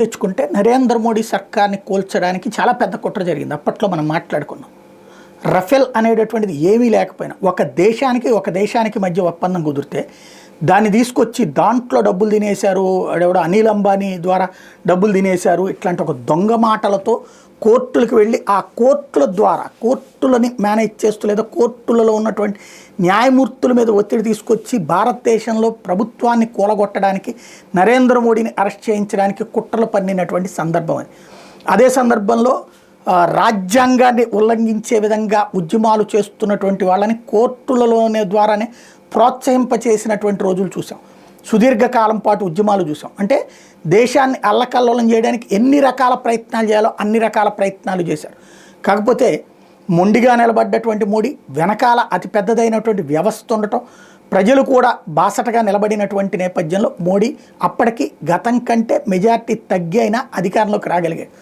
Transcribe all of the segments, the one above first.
తెచ్చుకుంటే నరేంద్ర మోడీ సర్కార్ని కూల్చడానికి చాలా పెద్ద కుట్ర జరిగింది. అప్పట్లో మనం మాట్లాడుకున్నాం. రఫేల్ అనేటటువంటిది ఏమీ లేకపోయినా ఒక దేశానికి మధ్య ఒప్పందం కుదిరితే దాన్ని తీసుకొచ్చి దాంట్లో డబ్బులు తినేశారు, ఎవడో అనిల్ అంబానీ ద్వారా డబ్బులు తినేశారు, ఇట్లాంటి ఒక దొంగ మాటలతో కోర్టులకు వెళ్ళి ఆ కోర్టుల ద్వారా కోర్టులని మేనేజ్ చేస్తూ లేదా కోర్టులలో ఉన్నటువంటి న్యాయమూర్తుల మీద ఒత్తిడి తీసుకొచ్చి భారతదేశంలో ప్రభుత్వాన్ని కూలగొట్టడానికి నరేంద్ర మోడీని అరెస్ట్ చేయించడానికి కుట్రలు పన్నినటువంటి సందర్భం అది. అదే సందర్భంలో రాజ్యాంగాన్ని ఉల్లంఘించే విధంగా ఉద్యమాలు చేస్తున్నటువంటి వాళ్ళని కోర్టులలోనే ద్వారానే ప్రోత్సహింపచేసినటువంటి రోజులు చూసాం. సుదీర్ఘకాలం పాటు ఉద్యమాలు చూసాం. అంటే దేశాన్ని అల్లకల్లోలం చేయడానికి ఎన్ని రకాల ప్రయత్నాలు చేయాలో అన్ని రకాల ప్రయత్నాలు చేశారు. కాకపోతే మొండిగా నిలబడ్డటువంటి మోడీ వెనకాల అతి పెద్దదైనటువంటి వ్యవస్థ ఉండటం, ప్రజలు కూడా బాసటగా నిలబడినటువంటి నేపథ్యంలో మోడీ అప్పటికి గతం కంటే మెజార్టీ తగ్గి అయినా అధికారంలోకి రాగలిగాడు.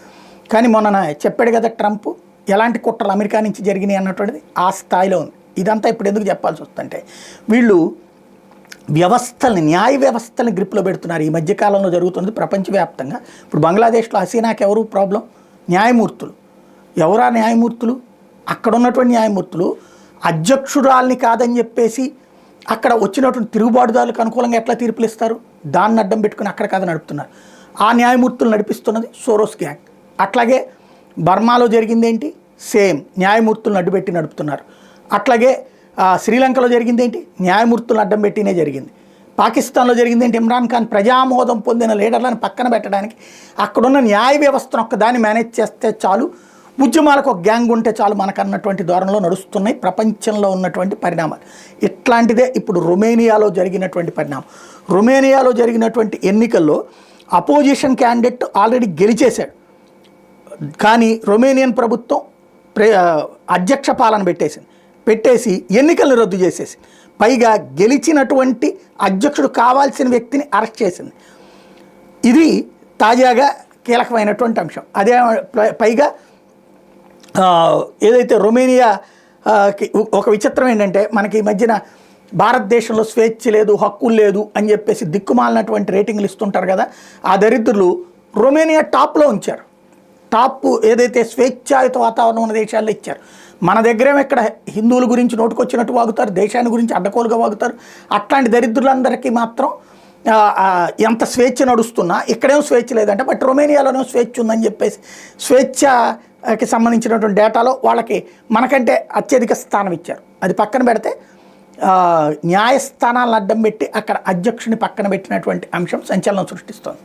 కానీ మొన్న చెప్పాడు కదా ట్రంప్, ఎలాంటి కుట్రలు అమెరికా నుంచి జరిగినాయి అన్నటువంటిది ఆ స్థాయిలో ఉంది. ఇదంతా ఇప్పుడు ఎందుకు చెప్పాల్సి వస్తుందంటే వీళ్ళు వ్యవస్థల్ని, న్యాయ వ్యవస్థల్ని గ్రిప్లో పెడుతున్నారు. ఈ మధ్యకాలంలో జరుగుతున్నది ప్రపంచవ్యాప్తంగా. ఇప్పుడు బంగ్లాదేశ్లో హసీనాకి ఎవరు ప్రాబ్లం? న్యాయమూర్తులు. ఎవరా న్యాయమూర్తులు? అక్కడ ఉన్నటువంటి న్యాయమూర్తులు అధ్యక్షురాల్ని కాదని చెప్పేసి అక్కడ వచ్చినటువంటి తిరుగుబాటుదారులకు అనుకూలంగా ఎట్లా తీర్పులు ఇస్తారు? దాన్ని అడ్డం పెట్టుకుని అక్కడ కథ నడుపుతున్నారు. ఆ న్యాయమూర్తులు నడిపిస్తున్నది సోరోస్ గ్యాంగ్. అట్లాగే బర్మాలో జరిగింది ఏంటి? సేమ్ న్యాయమూర్తులను అడ్డుపెట్టి నడుపుతున్నారు. అట్లాగే శ్రీలంకలో జరిగింది ఏంటి? న్యాయమూర్తులను అడ్డం పెట్టినే జరిగింది. పాకిస్తాన్లో జరిగింది ఏంటి? ఇమ్రాన్ ఖాన్ ప్రజామోదం పొందిన లీడర్లను పక్కన పెట్టడానికి అక్కడున్న న్యాయ వ్యవస్థను ఒక్కదాన్ని మేనేజ్ చేస్తే చాలు, ఉద్యమాలకు ఒక గ్యాంగ్ ఉంటే చాలు మనకన్నటువంటి ధోరణిలో నడుస్తున్నాయి ప్రపంచంలో ఉన్నటువంటి పరిణామాలు. ఇట్లాంటిదే ఇప్పుడు రొమేనియాలో జరిగినటువంటి పరిణామం. రొమేనియాలో జరిగినటువంటి ఎన్నికల్లో అపోజిషన్ క్యాండిడేట్ ఆల్రెడీ గెలిచేశాడు. కానీ రొమేనియన్ ప్రభుత్వం అధ్యక్ష పాలన పెట్టేసి ఎన్నికలను రద్దు చేసేసి పైగా గెలిచినటువంటి అధ్యక్షుడు కావాల్సిన వ్యక్తిని అరెస్ట్ చేసింది. ఇది తాజాగా కీలకమైనటువంటి అంశం. అదే పైగా ఏదైతే రొమేనియా ఒక విచిత్రం ఏంటంటే, మనకి ఈ మధ్యన భారతదేశంలో స్వేచ్ఛ లేదు, హక్కులు లేదు అని చెప్పేసి దిక్కుమాలినటువంటి రేటింగ్లు ఇస్తుంటారు కదా, ఆ దరిద్రులు రొమేనియా టాప్లో ఉంచారు. టాప్ ఏదైతే స్వేచ్ఛాయుత వాతావరణం ఉన్న దేశాల్లో ఇచ్చారు. మన దగ్గరేమో ఇక్కడ హిందువుల గురించి నోటుకొచ్చినట్టు వాగుతారు, దేశాన్ని గురించి అడ్డకోలుగా వాగుతారు. అట్లాంటి దరిద్రులందరికీ మాత్రం ఎంత స్వేచ్ఛ నడుస్తున్నా ఇక్కడేమో స్వేచ్ఛ లేదంటే, బట్ రొమేనియాలోనేమో స్వేచ్ఛ ఉందని చెప్పేసి స్వేచ్ఛకి సంబంధించినటువంటి డేటాలో వాళ్ళకి మనకంటే అత్యధిక స్థానం ఇచ్చారు. అది పక్కన పెడితే న్యాయస్థానాలను అడ్డం పెట్టి అక్కడ అధ్యక్షుని పక్కన పెట్టినటువంటి అంశం సంచలనం సృష్టిస్తోంది.